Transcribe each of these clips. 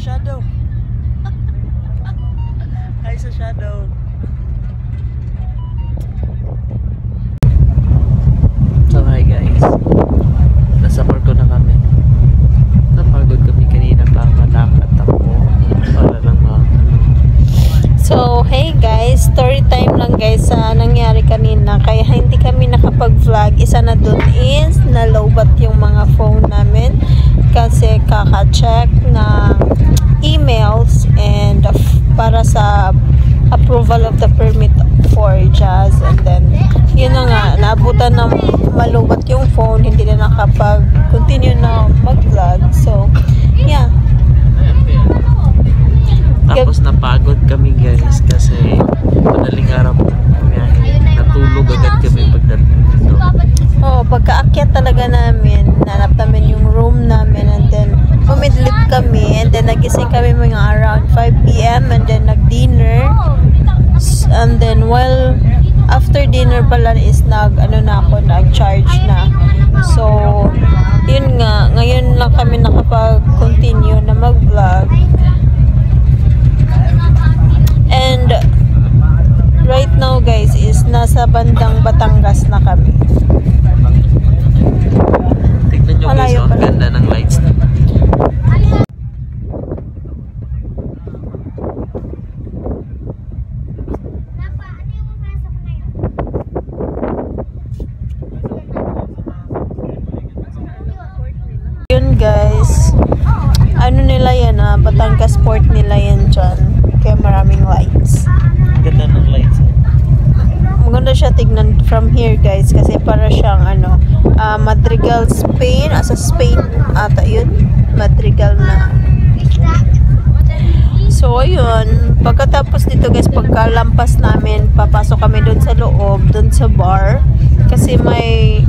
shadow. Hi sa shadow. So hi guys, nasa parko na kami. Napagod kami kanina, lakad ako para lang So hey guys, story time lang guys sa nangyari kanina, kaya hindi kami nakapag-vlog. Isa na dun is nalobat yung mga phone namin kasi kaka-check na emails and para sa approval of the permit for Jazz, and then yun na nga, naabutan na malubat yung phone, hindi na nakapag-continue na mag-vlog. So yeah, tapos napagod kami guys kasi madaling araw biyahe. Natulog agad kami pagdating dito. oh, pagkaakyat talaga namin, nanap namin yung room namin, and then umidlip kami, and then nagising kami mga around 5 PM, and then nag-dinner, and then while after dinner pala is nag-charge na. So yun nga, ngayon lang kami nakapag-continue na mag-vlog. And right now guys is nasa bandang Batangas na kami. Tignan nyo guys, ang ganda ng lights na. Yun guys, ano nila yan, Batangas Port nila yan dyan. Kaya maraming lights. Ganda ng lights. Maganda siya tignan from here guys, kasi para siyang Madrigal, Spain. Sa Spain ata yun, Madrigal na. So ayun, pagkatapos dito guys, pagkalampas namin, papasok kami doon sa loob, doon sa bar, kasi may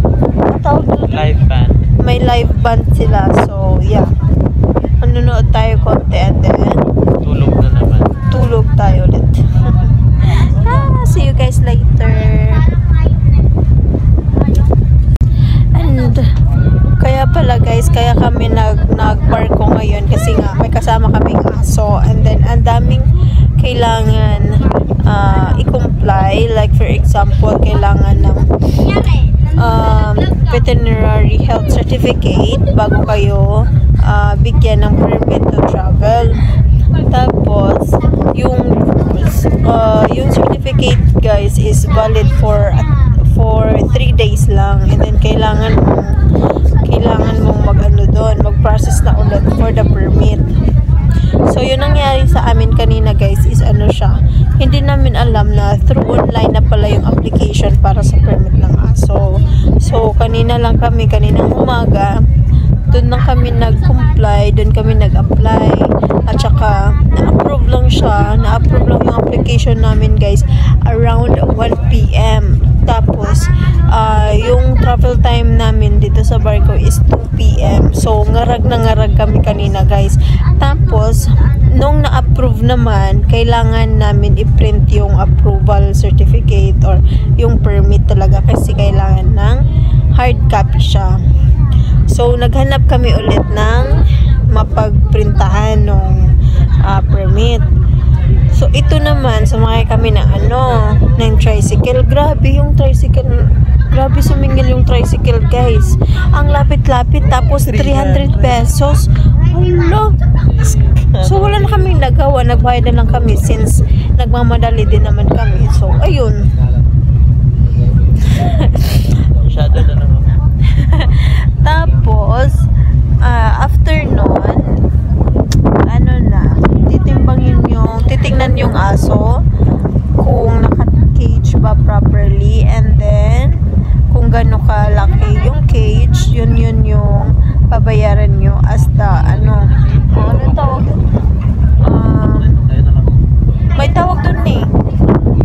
Live band. may live band sila. So yeah, manunood tayo konti, and then Tulog na naman. tulog tayo ulit. See you guys later. And kaya pala guys, kaya kami nagparko ngayon kasi nga may kasama kaming aso, and then ang daming kailangan i-comply, like for example kailangan ng veterinary health certificate bago kayo bigyan ng permit to travel. Tapos yung certificate guys is valid for 3 days lang, and then kailangan mong mag-process na ulit for the permit. So yun nangyari sa amin kanina guys is hindi namin alam na through online na pala yung application para sa permit ng aso. So kaninang umaga, doon lang kami nag-comply, doon kami nag-apply, at saka na-approve lang yung application namin guys around 1 PM. Tapos yung travel time namin dito sa barko is 2 PM. So ngarag na ngarag kami kanina guys. Tapos nung na-approve naman, kailangan namin i-print yung approval certificate or yung permit talaga, kasi kailangan ng hard copy siya. So naghanap kami ulit ng mapagprintahan ng permit. So ito naman, sumakay kami ng tricycle. Grabe yung tricycle. Grabe sumingil yung tricycle guys. Ang lapit-lapit, tapos 300 pesos. Hala. So wala na kaming nagawa, nagbayad na lang kami since nagmamadali din naman kami. So ayun. Masyado na naman. Tapos after nun, titignan yung aso kung naka-cage ba properly, and then kung gaano kalaki yung cage, yun yung babayaran nyo as the ano tawag dun? May tawag dun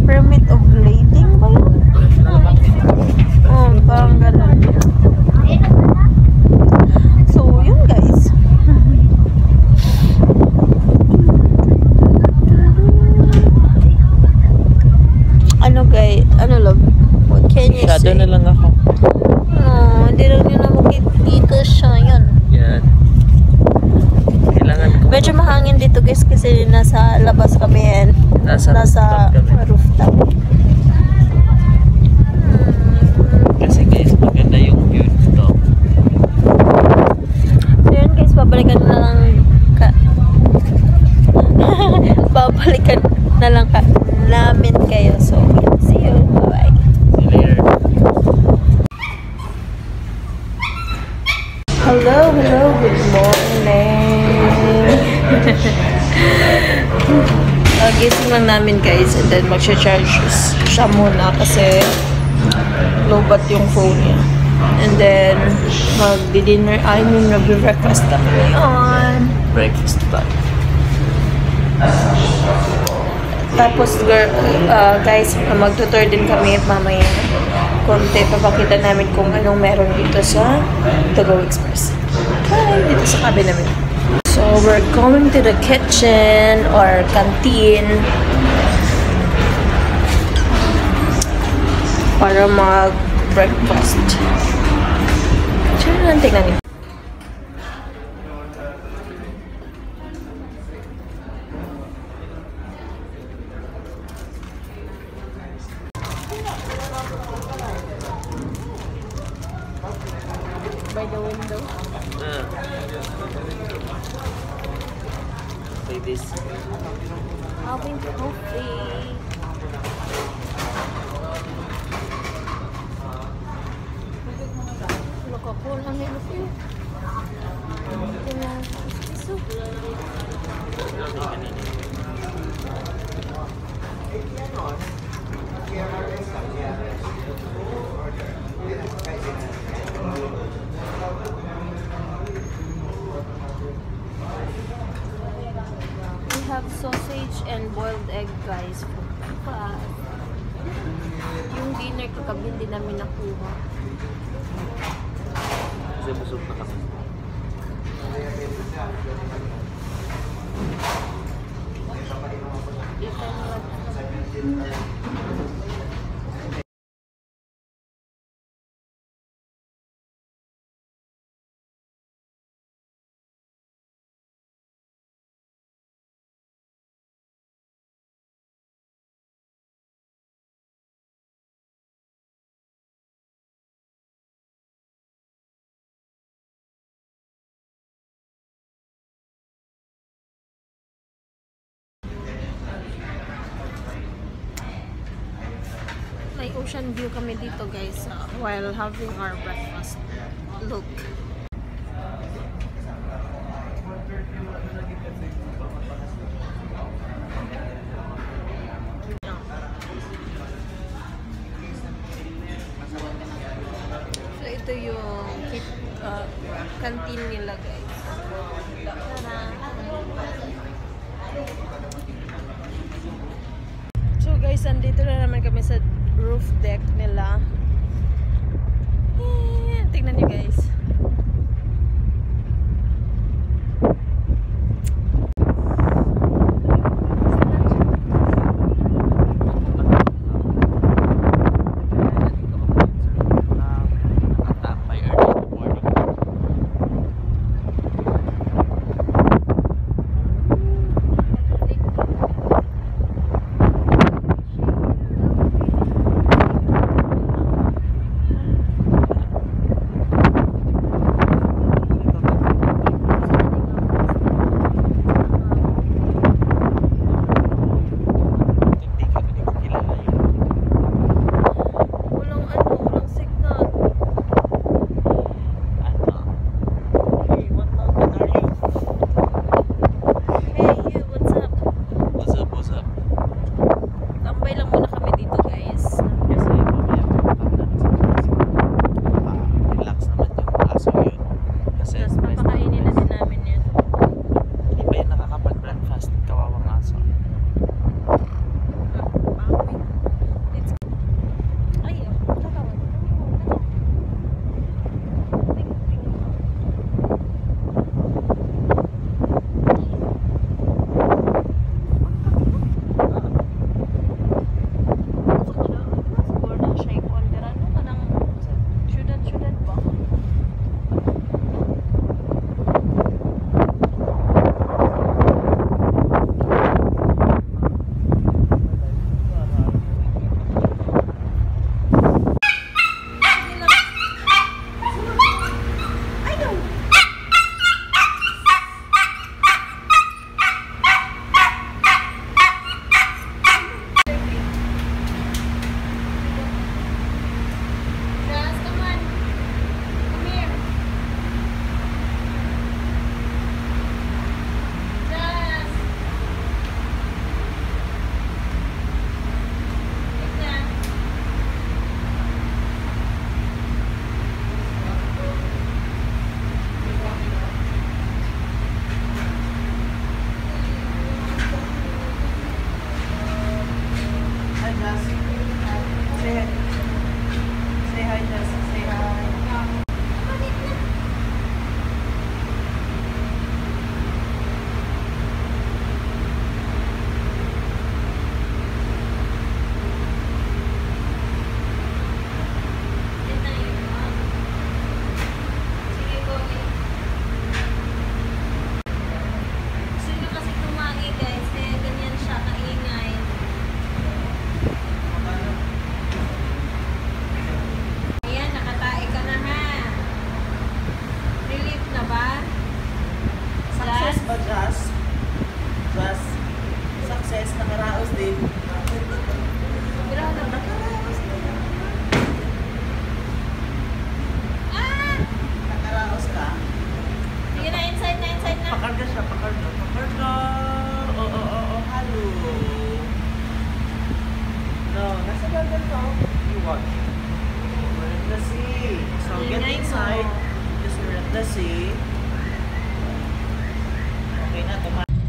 permit of lading ba yun? Parang ganun. So yun guys. Love? What can you say? Shadow na lang ako. Hindi lang nyo na makikita siya. Yan. guys kasi nasa labas kami and Nasa rooftop kami. rooftop. Kasi guys, maganda yung view dito. So yun guys, babalikan na lang babalikan na lang namin kayo. So, see you. Bye-bye. See you later. Hello, good morning. Gising lang namin guys and then mag-charge siya muna kasi low-bat yung phone niya. And then mag-dinner, mag-breakfast kami ngayon. Breakfast time. Tapos guys, magtutour din kami mamaya. Konti, papakita namin kung anong meron dito sa Togo Express. Hi! Dito sa cabinet namin. So, we're going to the kitchen or canteen para mag-breakfast. Tignan niyo. By the window. Like this. Having coffee. Coca-Cola na ito. We have sausage and boiled egg guys for breakfast. Yung dinner kagabi hindi namin nakuha. Kasi busog na kami. May ocean view kami dito guys while having our breakfast. Look. So ito yung canteen nila guys. So guys, andito na naman kami sa roof deck nila. Tignan niyo guys. Just success, nakaraos din. Nakaraos din. Nakaraos ka. Sige na, inside na. Pakarga siya, pakarga. Oo, halo. No, nasa ganda to. You watch. We're in the sea. So get inside. Just we're in the sea. Okay na,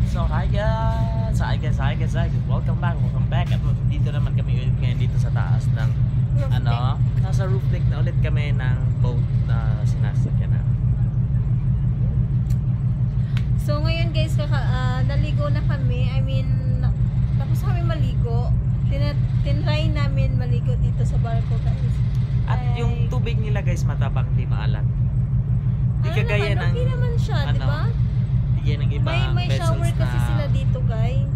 So hi guys! Welcome back. At dito naman kami ulit ngayon dito sa taas ng nasa roof deck na ulit kami ng boat na sinasakyan na. So ngayon guys, naligo na kami. I mean, tapos kami maligo. Tinry namin maligo dito sa barko guys. At yung tubig nila guys matabang, di maalat. Di kagaya ng okay naman siya, di ba? Di yan ang ibang May vessels shower kasi sila dito guys.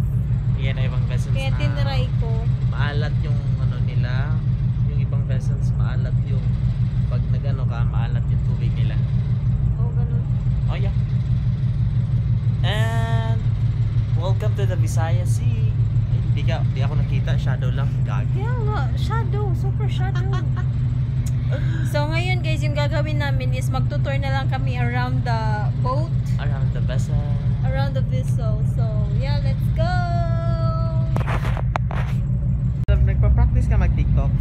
Di yan ang ibang vessels Kaya na tinry ko. maalat yung nila. Yung ibang vessels maalat yung pag nagano ka, maalat yung tubig nila. Oh, ganun. Oh yeah. And welcome to the Visayas Sea. Ay, di ako nakita, shadow lang. Gagi. Kaya nga, shadow, super shadow. So ngayon guys, yung gagawin namin is magtutour na lang kami around the boat, Around the vessel. around the vessel. So yeah, let's go. Nagpa-practice ka mag-TikTok?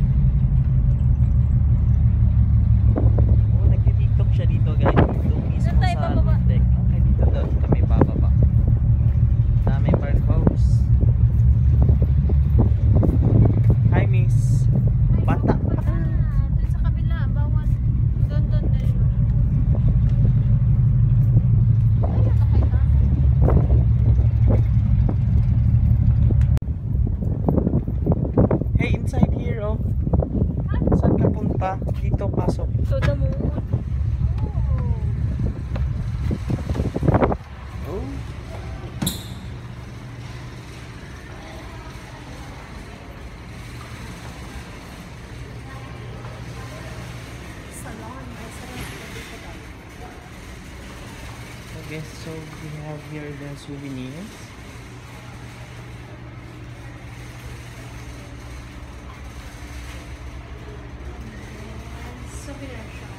Oo, nag-TikTok siya dito guys. Dito mismo Saan tayo sa bababa? roof deck. Okay, dito daw kami bababa. Dami park house. Hi miss. Bata. Doon sa kabila, bawal. Doon na rin. Ayun, nakita. Hey, inside here oh. Saan ka punta? Dito pasok. So the moon. Oh. Salon. Okay, so we have here the souvenirs. Souvenir shop.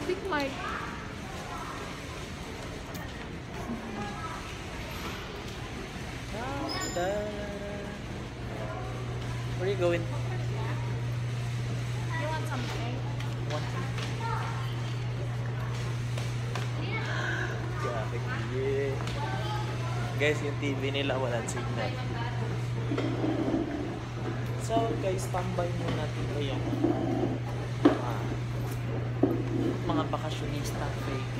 Big Mart. Where are you going? You want something? Grabe, yeah. Guys, yung TV nila walang signal. So guys, tambay muna dito yung mga bakasyonista fake.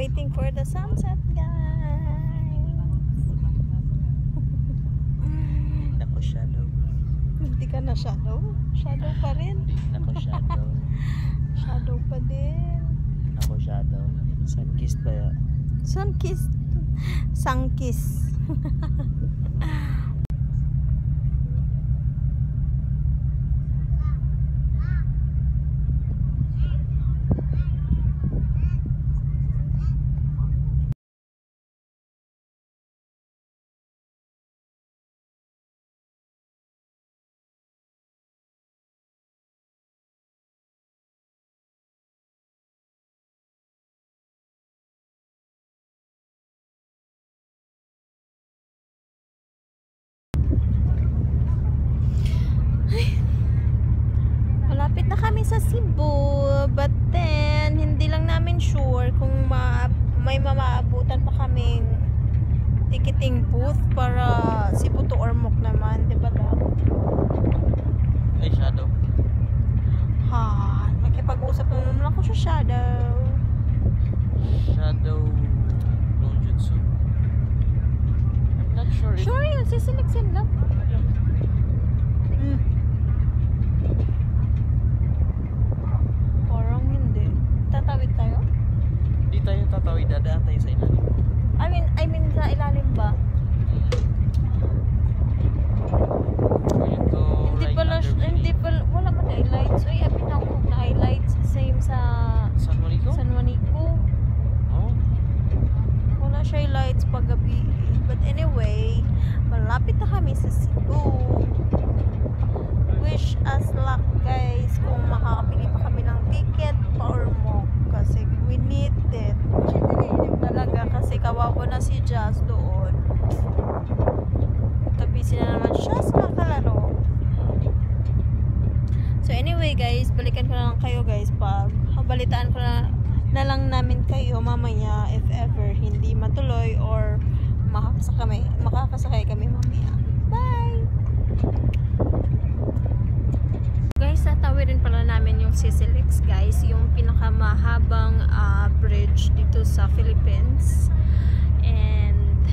waiting for the sunset, guys. Nako, shadow. Hindi ka na shadow? Shadow pa rin. Nako, shadow. Shadow pa din. Nako, shadow. Sun-kissed ba yan? Sun-kissed. Sun-kiss. Malapit na kami sa Cebu, but then hindi lang namin sure kung may mamaabutan pa kaming ticketing booth para Cebu to Ormoc naman, di ba daw? Ay, shadow. Ha, nakipag-usap naman ako sa Shadow. Shadow Dojutsu. I'm not sure if... Sure yun, siselect sila. Parang hindi. Tatawid tayo? Di tayo tatawid, dadaan tayo sa ilalim. I mean sa ilalim ba? Hindi pala, wala man highlights. Uy, abin ako na highlights. Same sa San Juanico? San Juanico. Oh? Wala siya highlights pag gabi. But anyway, malapit na kami sa Cebu. Wish us luck, guys, kung makakapili pa kami ng ticket pa or mo. Kasi we need it. Talaga, kasi kawawa na si Jazz doon. Tabisin na naman siya sa kalaro. So anyway, guys, balikan ko na lang kayo, guys, pag balitaan ko na lang namin kayo mamaya if ever hindi matuloy or makakasakay kami mamaya. Bye! Guys, tatawirin pala namin yung Sisilix, guys, yung pinakamahabang bridge dito sa Philippines. And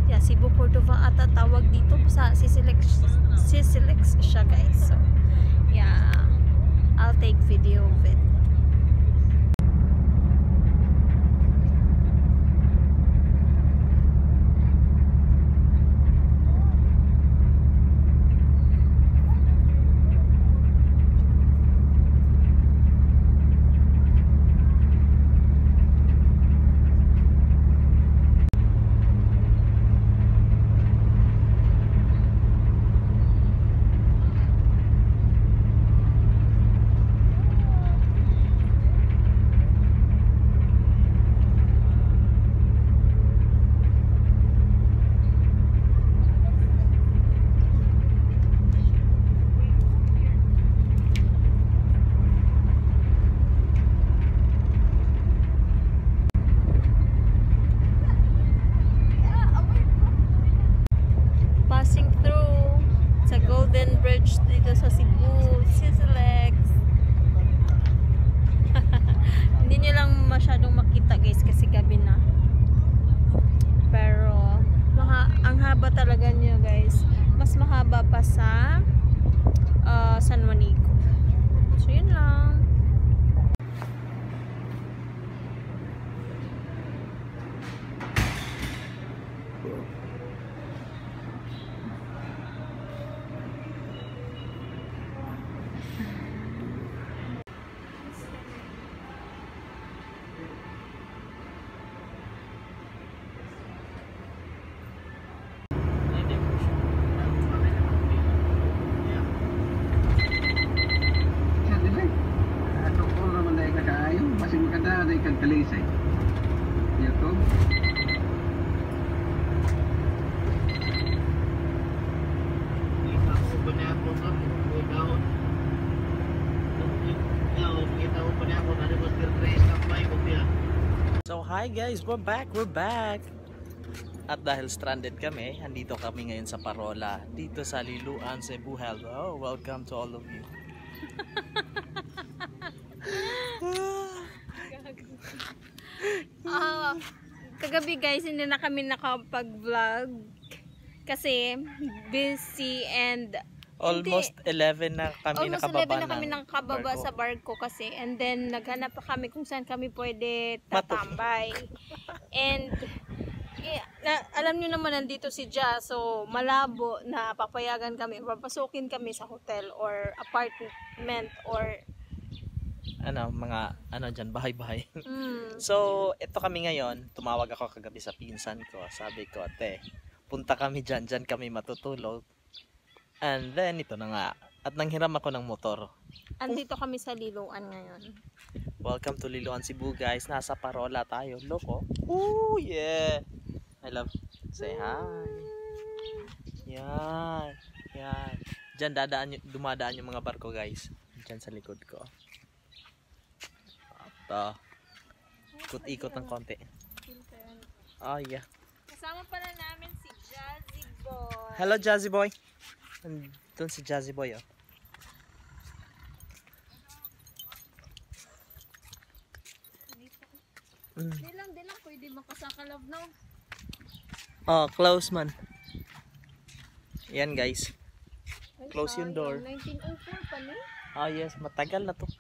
yeah, Cebu Cordova ata tawag dito sa Sisilix siya, guys. So yeah, I'll take video of it. Bridge dito sa Cebu, Sisilix. Hindi nyo lang masyadong makita, guys, kasi gabi na. Pero ang haba talaga niya, guys. Mas mahaba pa sa San Juanico. So yun lang. Kalisay. Ito. So hi guys, we're back. At dahil stranded kami, andito kami ngayon sa Parola, dito sa Liloan, Cebu. Hello, welcome to all of you. kagabi guys, hindi na kami nakapag-vlog kasi busy and Almost 11 na kami almost nakababa 11 na kami nakababa barko. sa barko kasi, and then naghanap pa kami kung saan kami pwede tatambay. And alam niyo naman nandito si Ja, so malabo na papayagan kami, papasukin kami sa hotel or apartment or mga dyan, bahay-bahay. mm, So, ito kami ngayon, tumawag ako kagabi sa pinsan ko. Sabi ko, ate, punta kami dyan kami matutulog. And then, ito na nga. At nanghiram ako ng motor. andito kami sa Liloan ngayon. Welcome to Liloan, Cebu, guys. Nasa Parola tayo. Loko. Ooh, yeah. I love. Say hi. Yan. Yan. Diyan dumadaan yung mga barko, guys. Diyan sa likod ko. Ito. Ikot-ikot ng konti. Oh, yeah. Kasama pala namin si Jazzy Boy. Hello, Jazzy Boy. Doon si Jazzy Boy, oh. Di lang, pwede makasakalav no? Oh, close man. Yan, guys. Ay, Close yung door. 1904 pa no? Ah, yes, matagal na to.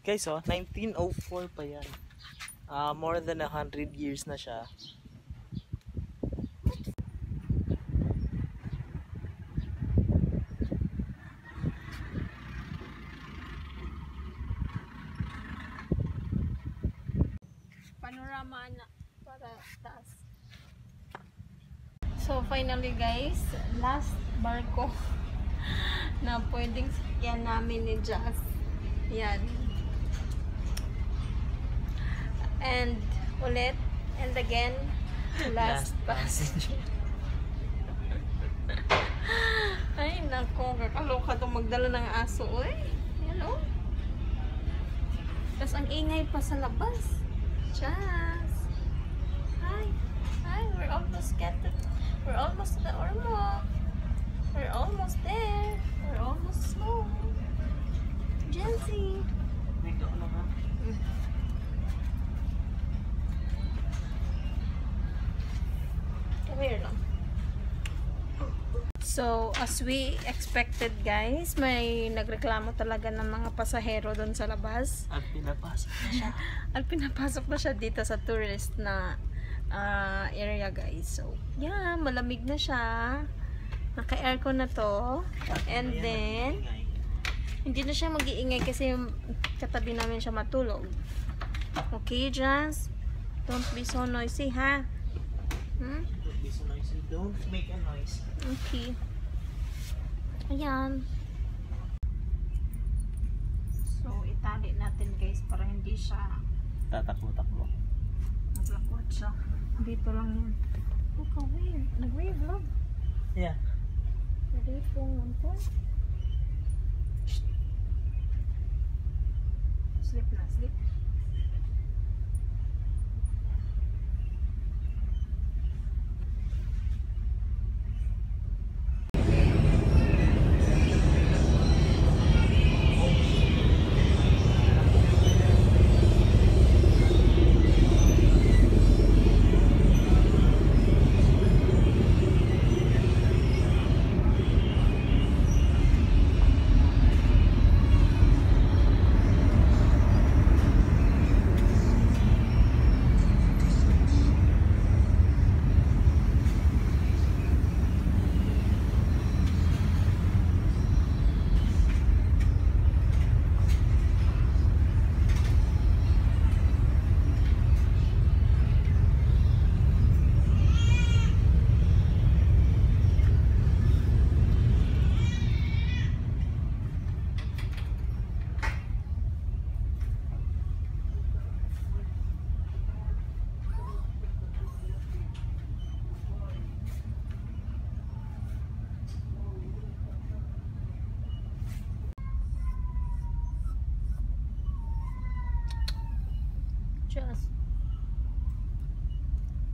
Guys, oh, 1904 pa yan. More than 100 years na siya. Panorama na para taas. So finally guys, last barko na pwedeng sakyan namin ni Jazz. Yan. And ulit, and again, last passenger. Ay nako, kakaloka itong magdala ng aso. Uy, yan o. Tapos ang ingay pa sa labas. Jazz. Hi. Hi, we're almost we're almost to the Ormoc. We're almost there. We're almost home. Jazzy. Come here lang. So, as we expected guys, may nagreklamo talaga ng mga pasahero doon sa labas. At pinapasok na siya. At pinapasok na siya dito sa tourist na area guys. So, yeah, malamig na siya. Naka-aircon na to. And then, hindi na siya mag-iingay kasi katabi namin siya matulog. Okay, Jazz? Don't be so noisy, ha? Hmm? Don't be so noisy. Don't make a noise. Okay. Ayan. So, itali natin guys para hindi siya Tatakbo-takbo. maglakwat siya. Dito lang yun. Look, wave. Nag-wave lang. Yeah. Pwede pong ito. Sleep na, sleep. Just.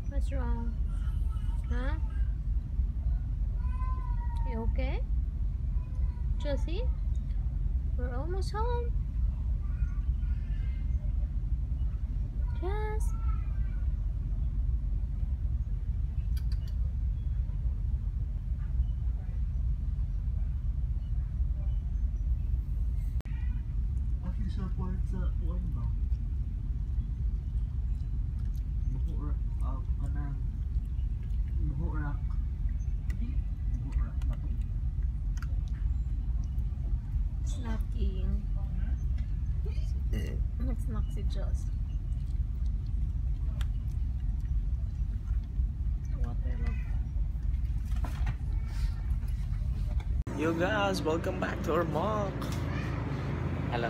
What's wrong? Huh? You okay? Jessie? We're almost home. Jess? part sa uwan ba? Buhurak. Kanang. Buhurak. Buhurak. Bato. Snacking. Snack si Joss. Yo guys, welcome back to our mock. Hello.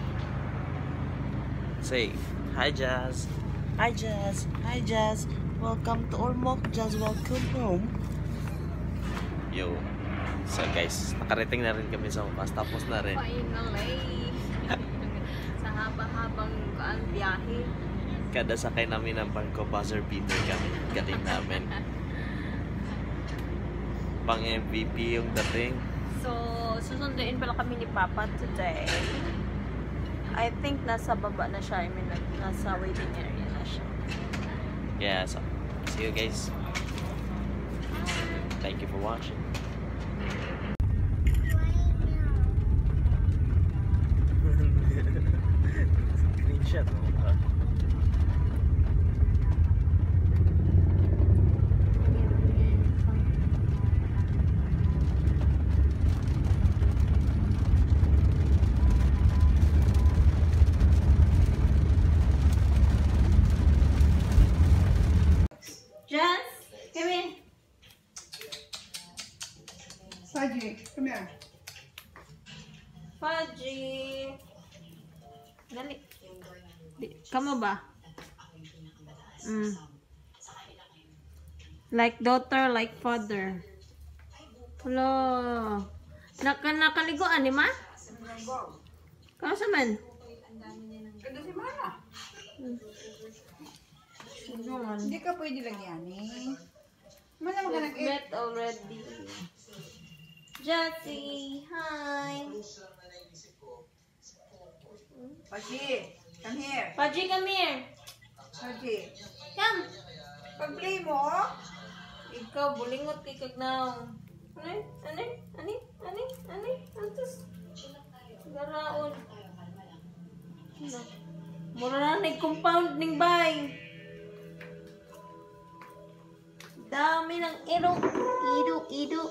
Say hi Jazz. Hi Jazz. Hi Jazz. Welcome to our mock Jazz. Welcome home. Yo. So guys, nakarating na rin kami sa wakas. Tapos na rin. Finally. Sa haba-habang biyahe. Kada sakay namin ng bangko, buzzer beater kami. Galing namin. Pang MVP yung dating. So, susunduin pala kami ni Papa today. I think nasa baba na siya. I mean, nasa waiting area na siya. Yeah, so see you guys. Thank you for watching. Screenshot mo. Jazz, come here. Fudgy, come here. Fudgy. Dali. Kamu ba? Like daughter, like father. Hello. Nakaliguan ni ma? Kau sa man? Ganda si Mara. Hindi ka pwede lagyan eh. Mana ka nag-eat? Met already. Jessie, hi. Fudgy, come here. Fudgy, come here. Fudgy. Come. Pag-play mo, Ikaw, bulingot kay Kagnaw. Ani? Antos. Garaon. Mura na nag-compound ning bay. Dami ng iro. Ido.